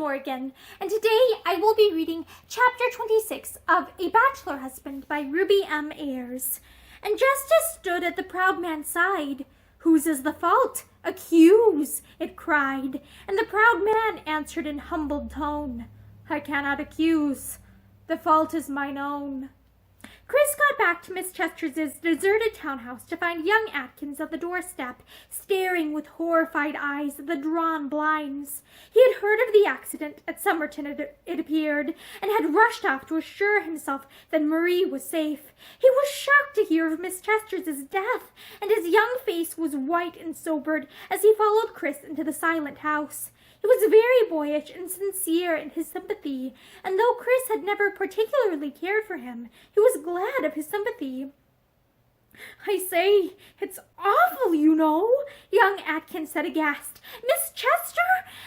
Morgan, and today I will be reading Chapter 26 of A Bachelor Husband by Ruby M. Ayres. And Justice stood at the proud man's side. "Whose is the fault? Accuse," it cried, and the proud man answered in humbled tone, "I cannot accuse. The fault is mine own." Chris got back to Miss Chester's deserted townhouse to find young Atkins at the doorstep, staring with horrified eyes at the drawn blinds. He had heard of the accident at Somerton, it appeared, and had rushed off to assure himself that Marie was safe. He was shocked to hear of Miss Chester's death, and his young face was white and sobered as he followed Chris into the silent house. He was very boyish and sincere in his sympathy, and though Chris had never particularly cared for him, he was glad of his sympathy. "I say, it's awful, you know," young Atkins said aghast. "Miss Chester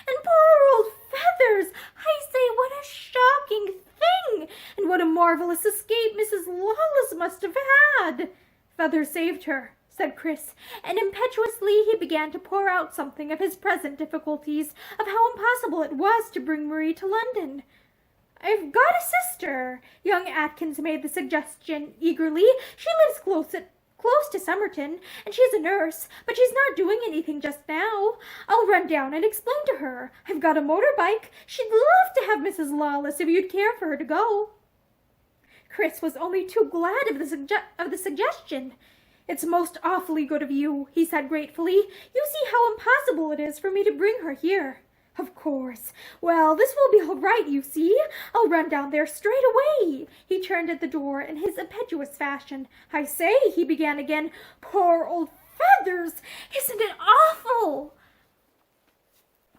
and poor old Feathers! I say, what a shocking thing! And what a marvelous escape Mrs. Lawless must have had!" "Feathers saved her," said Chris, and impetuously he began to pour out something of his present difficulties, of how impossible it was to bring Marie to London. "I've got a sister," young Atkins made the suggestion eagerly. "She lives close to Somerton, and she's a nurse, but she's not doing anything just now. I'll run down and explain to her. I've got a motorbike. She'd love to have Mrs. Lawless if you'd care for her to go." Chris was only too glad of the suggestion. "It's most awfully good of you," he said gratefully. "You see how impossible it is for me to bring her here." "Of course. Well, this will be all right, you see. I'll run down there straight away." He turned at the door in his impetuous fashion. "I say," he began again, "poor old Feathers! Isn't it awful?"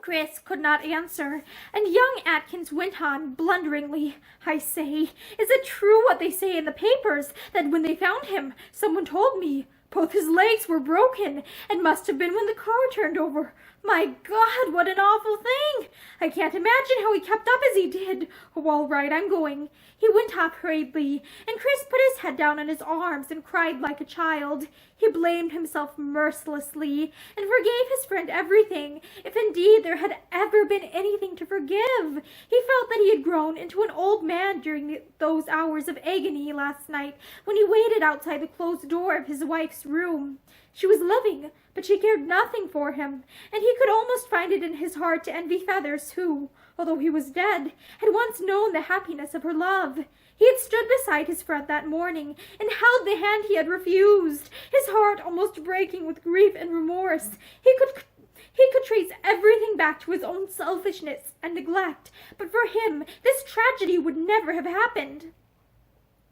Chris could not answer, and young Atkins went on blunderingly. "I say, is it true what they say in the papers, that when they found him, someone told me, both his legs were broken, and must have been when the car turned over? My God, what an awful thing! I can't imagine how he kept up as he did. Oh, all right, I'm going." He went off hurriedly, and Chris put his head down on his arms and cried like a child. He blamed himself mercilessly, and forgave his friend everything, if indeed there had ever been anything to forgive. He felt that he had grown into an old man during those hours of agony last night, when he waited outside the closed door of his wife's room. She was living, but she cared nothing for him, and he could almost find it in his heart to envy Feathers, who, although he was dead, had once known the happiness of her love. He had stood beside his friend that morning, and held the hand he had refused, his heart almost breaking with grief and remorse. He could trace everything back to his own selfishness and neglect, but for him this tragedy would never have happened.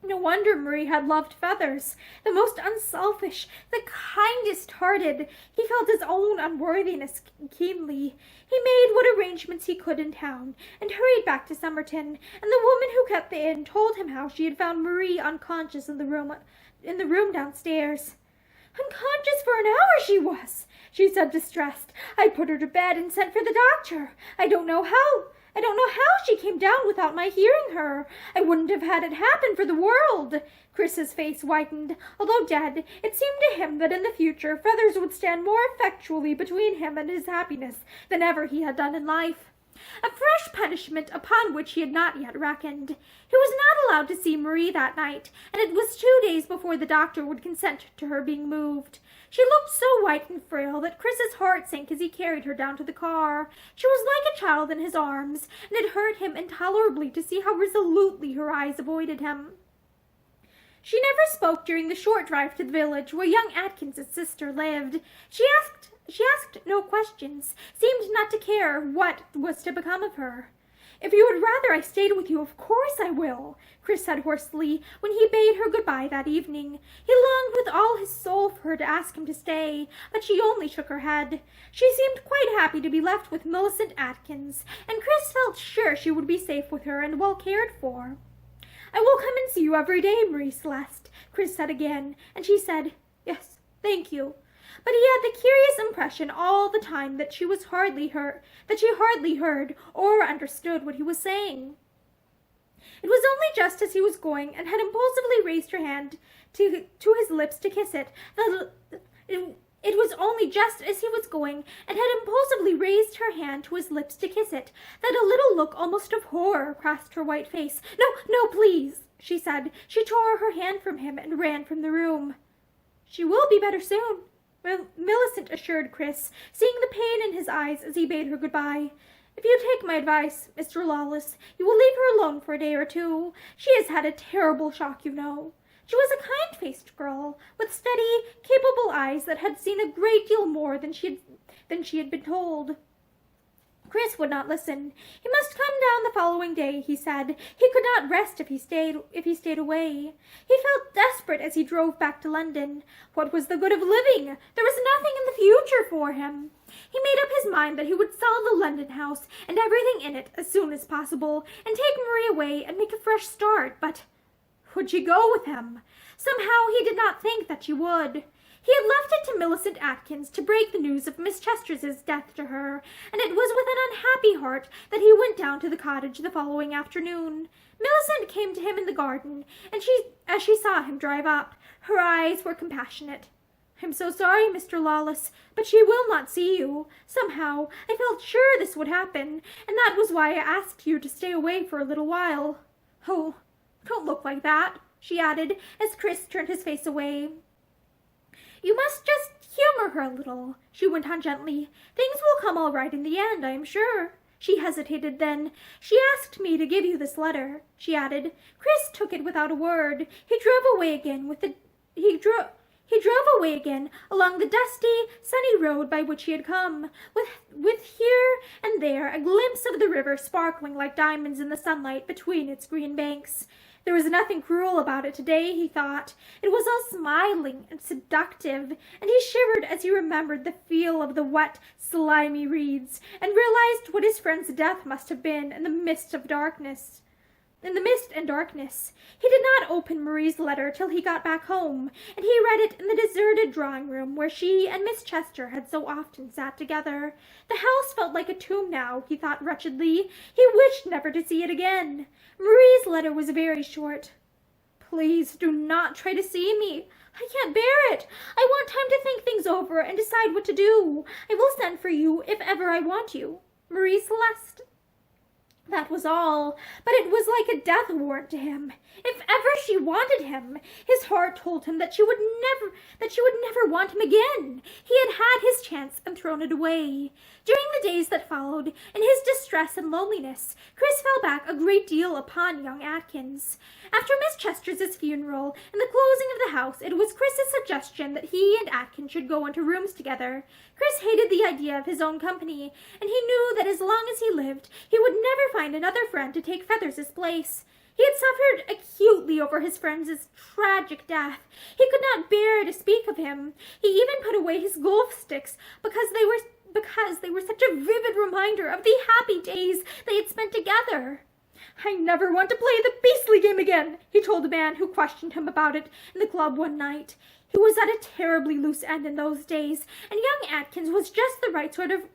No wonder Marie had loved Feathers, the most unselfish, the kindest-hearted. He felt his own unworthiness keenly. He made what arrangements he could in town, and hurried back to Somerton, and the woman who kept the inn told him how she had found Marie unconscious in the room downstairs. "Unconscious for an hour she was," she said, distressed. "I put her to bed and sent for the doctor. I don't know how she came down without my hearing her. I wouldn't have had it happen for the world." Chris's face whitened. Although dead, it seemed to him that in the future Feathers would stand more effectually between him and his happiness than ever he had done in life. A fresh punishment upon which he had not yet reckoned. He was not allowed to see Marie that night, and it was 2 days before the doctor would consent to her being moved. She looked so white and frail that Chris's heart sank as he carried her down to the car. She was like a child in his arms, and it hurt him intolerably to see how resolutely her eyes avoided him. She never spoke during the short drive to the village where young Atkins's sister lived. She asked no questions, seemed not to care what was to become of her. "If you would rather I stayed with you, of course I will," Chris said hoarsely, when he bade her good-bye that evening. He longed with all his soul for her to ask him to stay, but she only shook her head. She seemed quite happy to be left with Millicent Atkins, and Chris felt sure she would be safe with her and well cared for. "I will come and see you every day, Marie Celeste," Chris said again, and she said, "Yes, thank you." But he had the curious impression all the time that she hardly heard or understood what he was saying. It was only just as he was going and had impulsively raised her hand to his lips to kiss it It was only just as he was going and had impulsively raised her hand to his lips to kiss it that a little look almost of horror crossed her white face. "No, no, please," she said. She tore her hand from him and ran from the room. "She will be better soon," Millicent assured Chris, seeing the pain in his eyes as he bade her goodbye. "If you take my advice, Mr. Lawless, you will leave her alone for a day or two. She has had a terrible shock, you know." She was a kind-faced girl, with steady, capable eyes that had seen a great deal more than she had been told. Chris would not listen. He must come down the following day, he said. He could not rest if he stayed away. He felt desperate as he drove back to London. What was the good of living? There was nothing in the future for him. He made up his mind that he would sell the London house and everything in it as soon as possible, and take Marie away and make a fresh start, but would she go with him? Somehow he did not think that she would. He had left it to Millicent Atkins to break the news of Miss Chester's death to her, and it was with an unhappy heart that he went down to the cottage the following afternoon. Millicent came to him in the garden, and as she saw him drive up, her eyes were compassionate. "I'm so sorry, Mr. Lawless, but she will not see you. Somehow, I felt sure this would happen, and that was why I asked you to stay away for a little while." "Oh, don't look like that," she added, as Chris turned his face away. "You must just humor her a little," she went on gently. "Things will come all right in the end, I am sure." She hesitated then. "She asked me to give you this letter," she added. Chris took it without a word. He drove away again along the dusty, sunny road by which he had come, with here and there a glimpse of the river sparkling like diamonds in the sunlight between its green banks. There was nothing cruel about it today, he thought. It was all smiling and seductive, and he shivered as he remembered the feel of the wet, slimy reeds, and realized what his friend's death must have been in the mist and darkness. He did not open Marie's letter till he got back home, and he read it in the deserted drawing-room where she and Miss Chester had so often sat together. The house felt like a tomb now, he thought wretchedly. He wished never to see it again. Marie's letter was very short. "Please do not try to see me. I can't bear it. I want time to think things over and decide what to do. I will send for you if ever I want you. Marie Celeste." That was all, but it was like a death warrant to him. If ever she wanted him, his heart told him that she would never want him again. He had had his chance and thrown it away. During the days that followed, in his distress and loneliness, Chris fell back a great deal upon young Atkins. After Miss Chester's funeral and the closing of the house, it was Chris's suggestion that he and Atkins should go into rooms together. Chris hated the idea of his own company, and he knew that as long as he lived, he would never find another friend to take Feathers' place. He had suffered acutely over his friend's tragic death. He could not bear to speak of him. He even put away his golf sticks because they were such a vivid reminder of the happy days they had spent together. "I never want to play the beastly game again," he told a man who questioned him about it in the club one night. He was at a terribly loose end in those days, and young Atkins was just the right sort of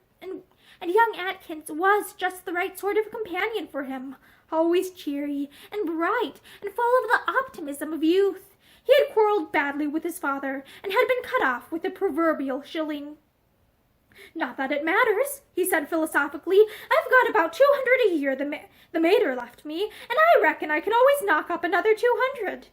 companion for him, always cheery and bright and full of the optimism of youth. He had quarreled badly with his father and had been cut off with the proverbial shilling. "Not that it matters," he said philosophically. "I've got about 200 a year the mater left me, and I reckon I can always knock up another 200.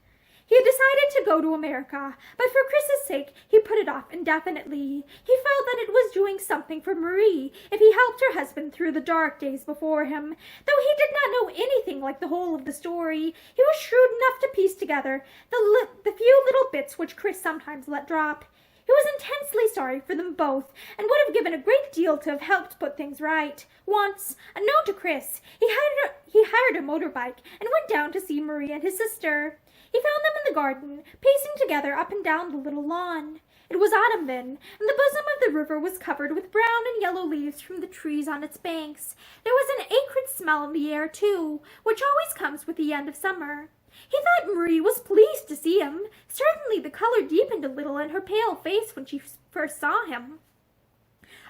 He had decided to go to America, but for Chris's sake he put it off indefinitely. He felt that it was doing something for Marie if he helped her husband through the dark days before him. Though he did not know anything like the whole of the story, he was shrewd enough to piece together the few little bits which Chris sometimes let drop. He was intensely sorry for them both, and would have given a great deal to have helped put things right. Once, unknown to Chris, he hired a motorbike and went down to see Marie and his sister. He found them in the garden, pacing together up and down the little lawn. It was autumn then, and the bosom of the river was covered with brown and yellow leaves from the trees on its banks. There was an acrid smell in the air, too, which always comes with the end of summer. He thought Marie was pleased to see him. Certainly the color deepened a little in her pale face when she first saw him.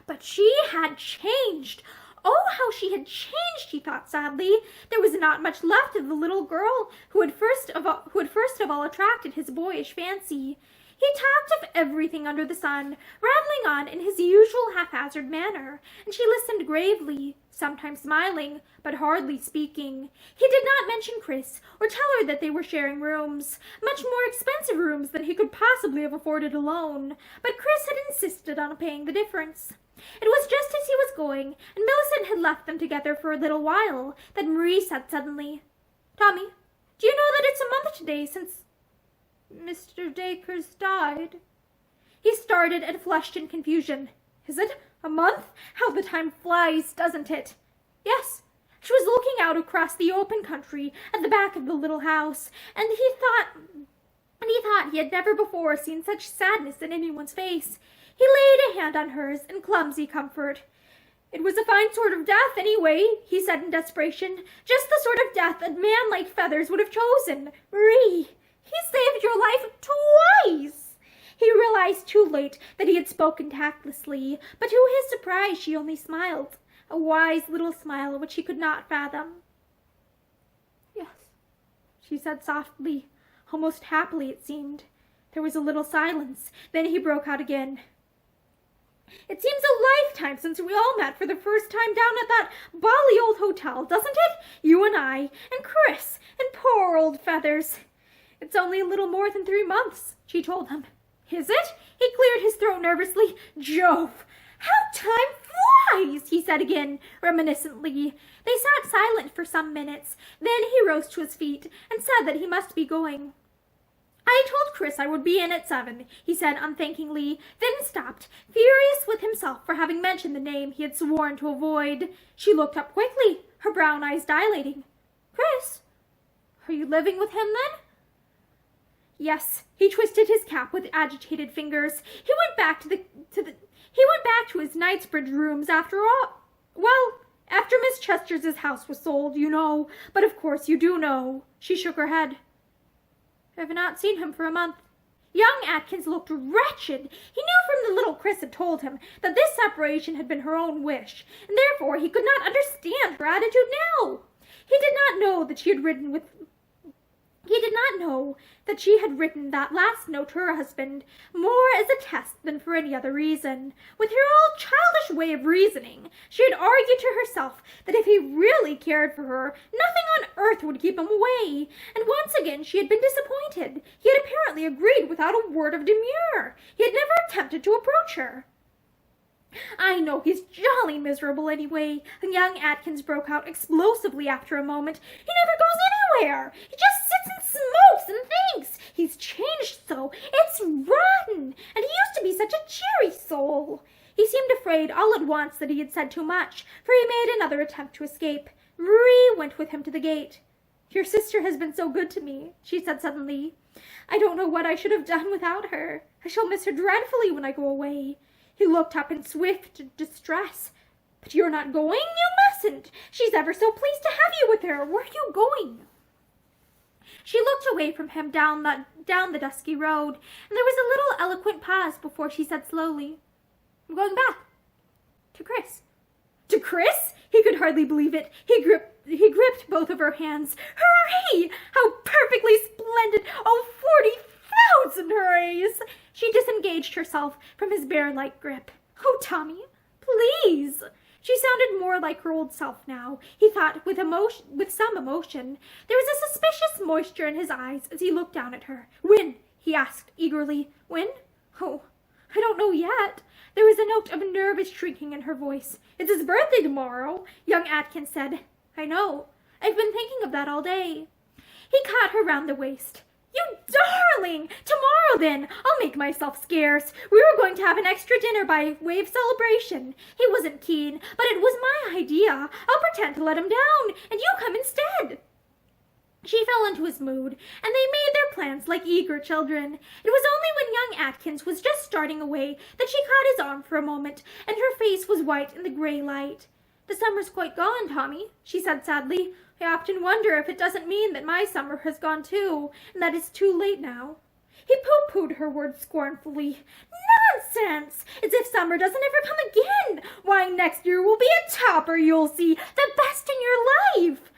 But she had changed. Oh, how she had changed, he thought sadly. There was not much left of the little girl who had first of all attracted his boyish fancy. He He talked of everything under the sun, rattling on in his usual haphazard manner, and she listened gravely, sometimes smiling, but hardly speaking. He did not mention Chris, or tell her that they were sharing rooms, much more expensive rooms than he could possibly have afforded alone, but Chris had insisted on paying the difference. It was just as he was going, and Millicent had left them together for a little while, that Marie said suddenly, "Tommy, do you know that it's a month today since Mr. Dacres died?" He started and flushed in confusion. "Is it? A month? How the time flies, doesn't it?" "Yes." She was looking out across the open country at the back of the little house, and he thought he had never before seen such sadness in anyone's face. He laid a hand on hers in clumsy comfort. "It was a fine sort of death, anyway," he said in desperation. "Just the sort of death a man like Feathers would have chosen. Marie, he saved your life twice." He realized too late that he had spoken tactlessly, but to his surprise she only smiled, a wise little smile which he could not fathom. "Yes," she said softly, almost happily it seemed. There was a little silence. Then he broke out again. "It seems a lifetime since we all met for the first time down at that bally old hotel, doesn't it? You and I, and Chris, and poor old Feathers." "It's only a little more than 3 months," she told him. "Is it?" He cleared his throat nervously. "Jove, how time flies," he said again, reminiscently. They sat silent for some minutes. Then he rose to his feet and said that he must be going. "I told Chris I would be in at 7, he said unthankingly, then stopped, furious with himself for having mentioned the name he had sworn to avoid. She looked up quickly, her brown eyes dilating. "Chris? Are you living with him, then?" "Yes." He twisted his cap with agitated fingers. He went back to his Knightsbridge rooms after all. Well, after Miss Chester's house was sold, you know. But of course you do know." She shook her head. "I have not seen him for a month." Young Atkins looked wretched. He knew from the little Chris had told him that this separation had been her own wish, and therefore he could not understand her attitude now. He did not know that she had written that last note to her husband more as a test than for any other reason. With her old childish way of reasoning, she had argued to herself that if he really cared for her, nothing on earth would keep him away. And once again she had been disappointed. He had apparently agreed without a word of demur. He had never attempted to approach her. "I know he's jolly miserable anyway," young Atkins broke out explosively after a moment. "He never goes anywhere. He just sits and smokes and thinks. He's changed so. It's rotten. And he used to be such a cheery soul." He seemed afraid all at once that he had said too much, for he made another attempt to escape. Marie went with him to the gate. "Your sister has been so good to me," she said suddenly. "I don't know what I should have done without her. I shall miss her dreadfully when I go away." He looked up in swift distress. "But you're not going? You mustn't. She's ever so pleased to have you with her. Where are you going?" She looked away from him down the dusky road, and there was a little eloquent pause before she said slowly, "I'm going back. To Chris." "To Chris?" He could hardly believe it. He gripped both of her hands. "Hooray! How perfectly splendid! Oh, 40,000 hoorays!" She disengaged herself from his bear-like grip. "Oh, Tommy, please." She sounded more like her old self now, he thought, with some emotion. There was a suspicious moisture in his eyes as he looked down at her. "When?" he asked eagerly. "When? Oh, I don't know yet." There was a note of nervous shrinking in her voice. "It's his birthday tomorrow," young Atkins said. "I know. I've been thinking of that all day." He caught her round the waist. "You darling! Tomorrow, then. I'll make myself scarce. We were going to have an extra dinner by way of celebration. He wasn't keen, but it was my idea. I'll pretend to let him down, and you come instead." She fell into his mood, and they made their plans like eager children. It was only when young Atkins was just starting away that she caught his arm for a moment, and her face was white in the gray light. "The summer's quite gone, Tommy," she said sadly. "I often wonder if it doesn't mean that my summer has gone too, and that it's too late now." He pooh-poohed her words scornfully. "Nonsense! As if summer doesn't ever come again! Why, next year will be a topper, you'll see! The best in your life!"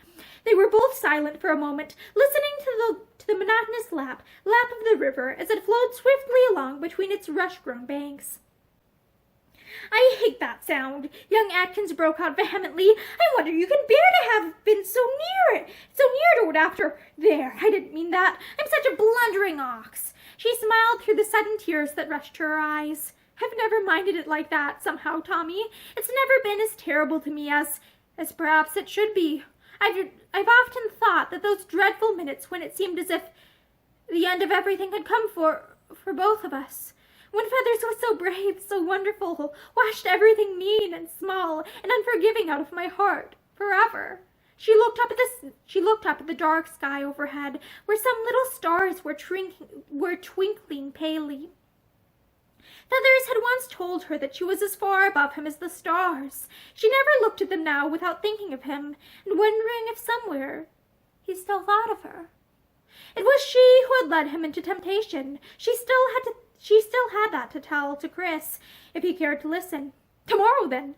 They were both silent for a moment, listening to to the monotonous lap of the river as it flowed swiftly along between its rush-grown banks. "I hate that sound," young Atkins broke out vehemently. "I wonder you can bear to have been so near to it after. There, I didn't mean that. I'm such a blundering ox." She smiled through the sudden tears that rushed to her eyes. "I've never minded it like that, somehow, Tommy. It's never been as terrible to me as perhaps it should be. I've often thought that those dreadful minutes when it seemed as if the end of everything had come for both of us. When Feathers was so brave, so wonderful, washed everything mean and small and unforgiving out of my heart, forever." She looked up at the dark sky overhead, where some little stars were twinkling palely. Feathers had once told her that she was as far above him as the stars. She never looked at them now without thinking of him, and wondering if somewhere he still thought of her. It was she who had led him into temptation. She still had that to tell to Chris, if he cared to listen. Tomorrow then,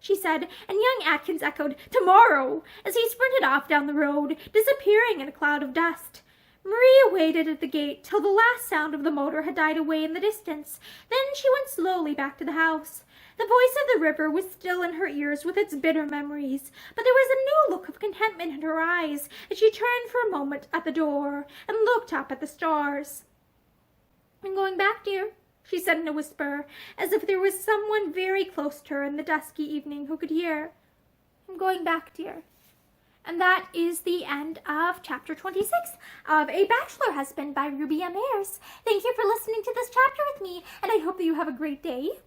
she said, and young Atkins echoed, "Tomorrow," as he sprinted off down the road, disappearing in a cloud of dust. Marie waited at the gate till the last sound of the motor had died away in the distance. Then she went slowly back to the house. The voice of the river was still in her ears with its bitter memories, but there was a new look of contentment in her eyes as she turned for a moment at the door and looked up at the stars. "I'm going back, dear," she said in a whisper, as if there was someone very close to her in the dusky evening who could hear. "I'm going back, dear." And that is the end of chapter 26 of A Bachelor Husband by Ruby M. Ayres. Thank you for listening to this chapter with me, and I hope that you have a great day.